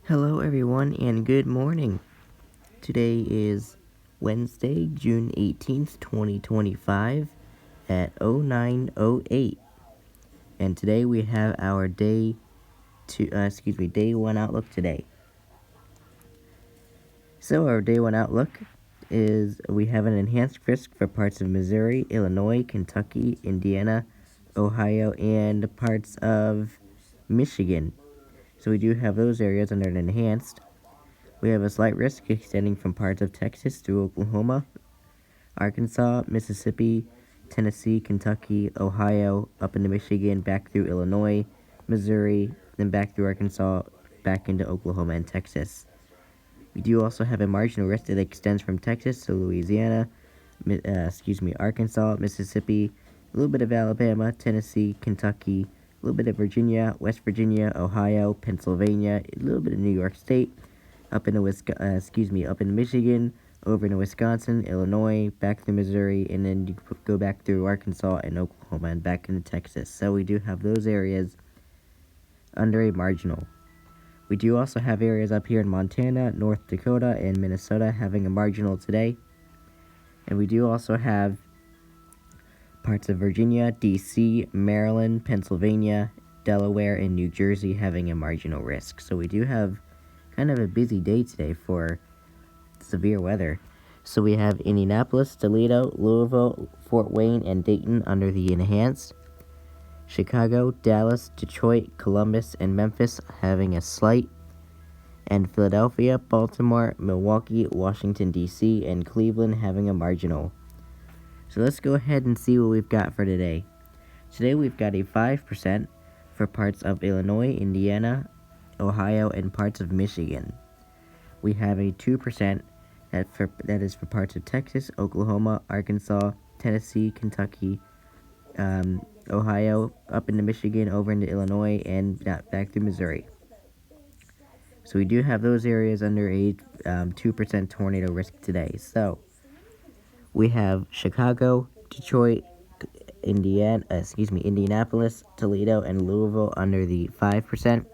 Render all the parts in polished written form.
Hello, everyone, and good morning. Today is Wednesday, June 18th, 2025, at 09:08. And today we have our day 1 outlook today. So, our day 1 outlook is we have an enhanced risk for parts of Missouri, Illinois, Kentucky, Indiana, Ohio, and parts of Michigan. So, we do have those areas under an enhanced. We have a slight risk extending from parts of Texas through Oklahoma, Arkansas, Mississippi, Tennessee, Kentucky, Ohio, up into Michigan, back through Illinois, Missouri, then back through Arkansas, back into Oklahoma and Texas. We do also have a marginal risk that extends from Texas to Louisiana, Arkansas, Mississippi, a little bit of Alabama, Tennessee, Kentucky, a little bit of Virginia, West Virginia, Ohio, Pennsylvania, a little bit of New York State, up into Michigan, over into Wisconsin, Illinois, back to Missouri, and then you go back through Arkansas and Oklahoma and back into Texas. So we do have those areas under a marginal. We do also have areas up here in Montana, North Dakota, and Minnesota having a marginal today. And we do also have parts of Virginia, D.C., Maryland, Pennsylvania, Delaware, and New Jersey having a marginal risk. So we do have kind of a busy day today for severe weather. So we have Indianapolis, Toledo, Louisville, Fort Wayne, and Dayton under the enhanced. Chicago, Dallas, Detroit, Columbus, and Memphis having a slight. And Philadelphia, Baltimore, Milwaukee, Washington, D.C., and Cleveland having a marginal. So let's go ahead and see what we've got for today. Today we've got a 5% for parts of Illinois, Indiana, Ohio, and parts of Michigan. We have a 2% that is for parts of Texas, Oklahoma, Arkansas, Tennessee, Kentucky, Ohio, up into Michigan, over into Illinois, and back through Missouri. So we do have those areas under a 2% tornado risk today. So we have Chicago, Detroit, Indianapolis, Toledo, and Louisville under the 5%,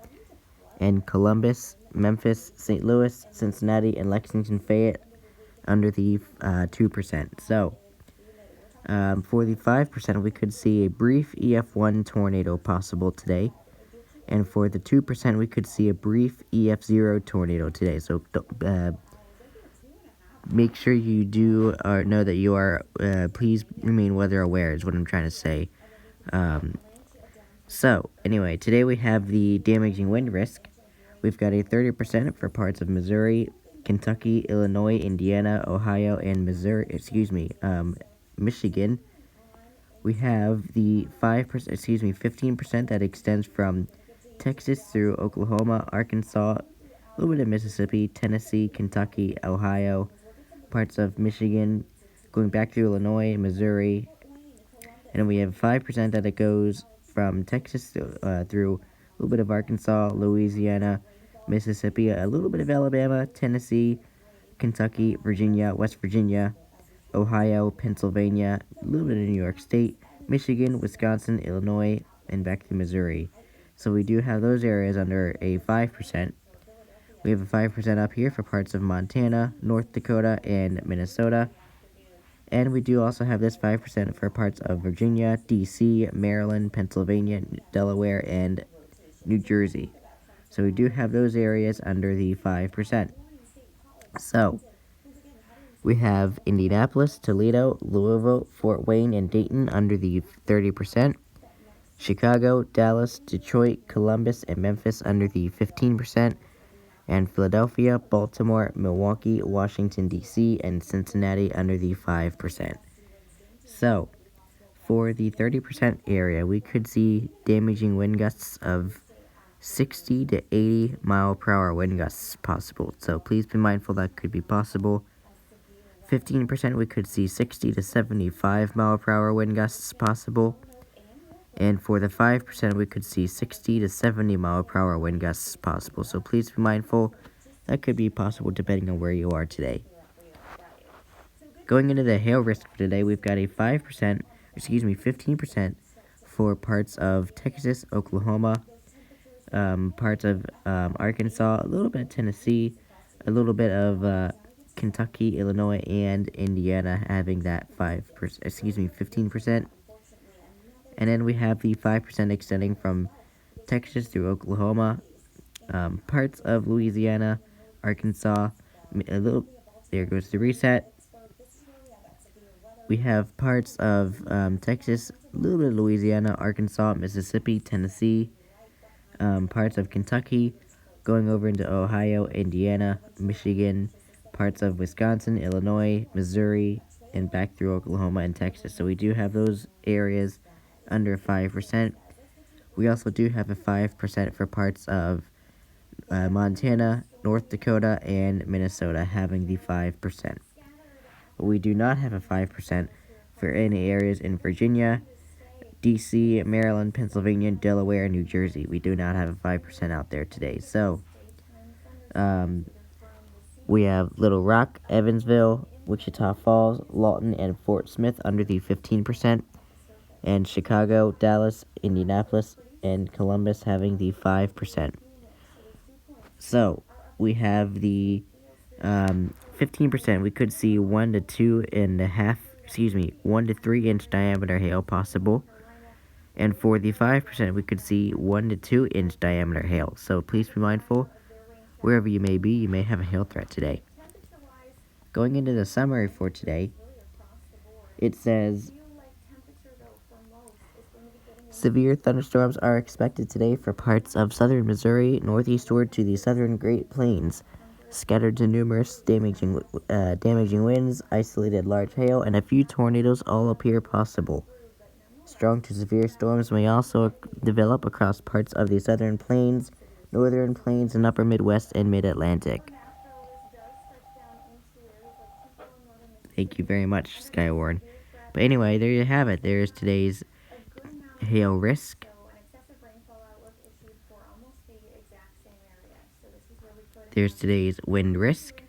and Columbus, Memphis, St. Louis, Cincinnati, and Lexington, Fayette under the 2%. So for the 5%, we could see a brief EF1 tornado possible today. And for the 2%, we could see a brief EF0 tornado today. So make sure you do know that you are, please remain weather aware is what I'm trying to say. So anyway, today we have the damaging wind risk. We've got a 30% for parts of Missouri, Kentucky, Illinois, Indiana, Ohio, and Michigan. We have the 15% that extends from Texas through Oklahoma, Arkansas, a little bit of Mississippi, Tennessee, Kentucky, Ohio, parts of Michigan, going back through Illinois, Missouri, and we have 5% that it goes from Texas through a little bit of Arkansas, Louisiana, Mississippi, a little bit of Alabama, Tennessee, Kentucky, Virginia, West Virginia, Ohio, Pennsylvania, a little bit of New York State, Michigan, Wisconsin, Illinois, and back to Missouri. So we do have those areas under a 5%. We have a 5% up here for parts of Montana, North Dakota, and Minnesota. And we do also have this 5% for parts of Virginia, D.C., Maryland, Pennsylvania, Delaware, and New Jersey. So we do have those areas under the 5%. So we have Indianapolis, Toledo, Louisville, Fort Wayne, and Dayton under the 30%. Chicago, Dallas, Detroit, Columbus, and Memphis under the 15%. And Philadelphia, Baltimore, Milwaukee, Washington, D.C., and Cincinnati under the 5%. So, for the 30% area, we could see damaging wind gusts of 60 to 80 mile per hour wind gusts possible. So please be mindful that could be possible. 15%, we could see 60 to 75 mile per hour wind gusts possible. And for the 5%, we could see 60 to 70 mile per hour wind gusts possible. So please be mindful. That could be possible depending on where you are today. Going into the hail risk for today, we've got a 15% for parts of Texas, Oklahoma, parts of Arkansas, a little bit of Tennessee, a little bit of Kentucky, Illinois, and Indiana having that 15%. And then we have the 5% extending from Texas through Oklahoma, parts of Louisiana, Arkansas, a little. There goes the reset. We have parts of Texas, a little bit of Louisiana, Arkansas, Mississippi, Tennessee, parts of Kentucky, going over into Ohio, Indiana, Michigan, parts of Wisconsin, Illinois, Missouri, and back through Oklahoma and Texas. So we do have those areas under 5%. We also do have a 5% for parts of Montana, North Dakota, and Minnesota having the 5%. But we do not have a 5% for any areas in Virginia, DC, Maryland, Pennsylvania, Delaware, and New Jersey. We do not have a 5% out there today. So, we have Little Rock, Evansville, Wichita Falls, Lawton, and Fort Smith under the 15%, and Chicago, Dallas, Indianapolis, and Columbus having the 5%. So, we have the 15%. We could see 1 to 3 inch diameter hail possible. And for the 5%, we could see 1 to 2 inch diameter hail. So please be mindful, wherever you may be, you may have a hail threat today. Going into the summary for today, it says, severe thunderstorms are expected today for parts of southern Missouri, northeastward to the southern Great Plains. Scattered to numerous damaging winds, isolated large hail, and a few tornadoes all appear possible. Strong to severe storms may also develop across parts of the southern plains, northern plains, and upper Midwest and mid-Atlantic. Thank you very much, Skywarn. But anyway, there you have it. There's today's hail risk. There's today's wind risk.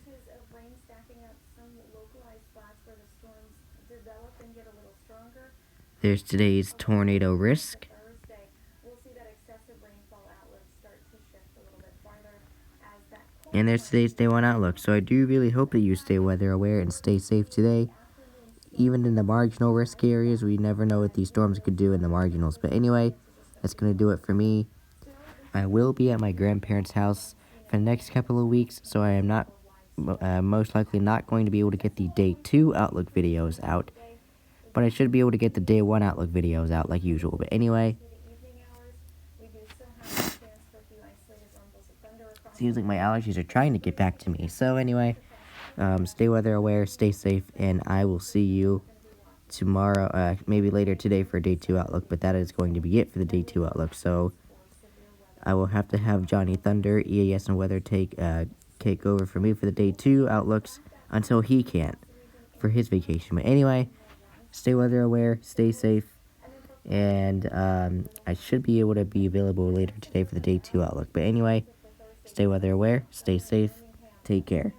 There's today's tornado risk. And there's today's Day 1 outlook. So I do really hope that you stay weather aware and stay safe today. Even in the marginal risk areas, we never know what these storms could do in the marginals. But anyway, that's going to do it for me. I will be at my grandparents' house for the next couple of weeks, so I am not most likely not going to be able to get the Day 2 outlook videos out. But I should be able to get the Day 1 outlook videos out like usual. But anyway, seems like my allergies are trying to get back to me. So anyway, stay weather aware, stay safe, and I will see you tomorrow, maybe later today for Day 2 outlook. But that is going to be it for the Day 2 outlook. So I will have to have Johnny Thunder, EAS, and Weather take over for me for the Day 2 outlooks until he can't for his vacation. But anyway, stay weather aware, stay safe, and I should be able to be available later today for the Day 2 outlook. But anyway, stay weather aware, stay safe, take care.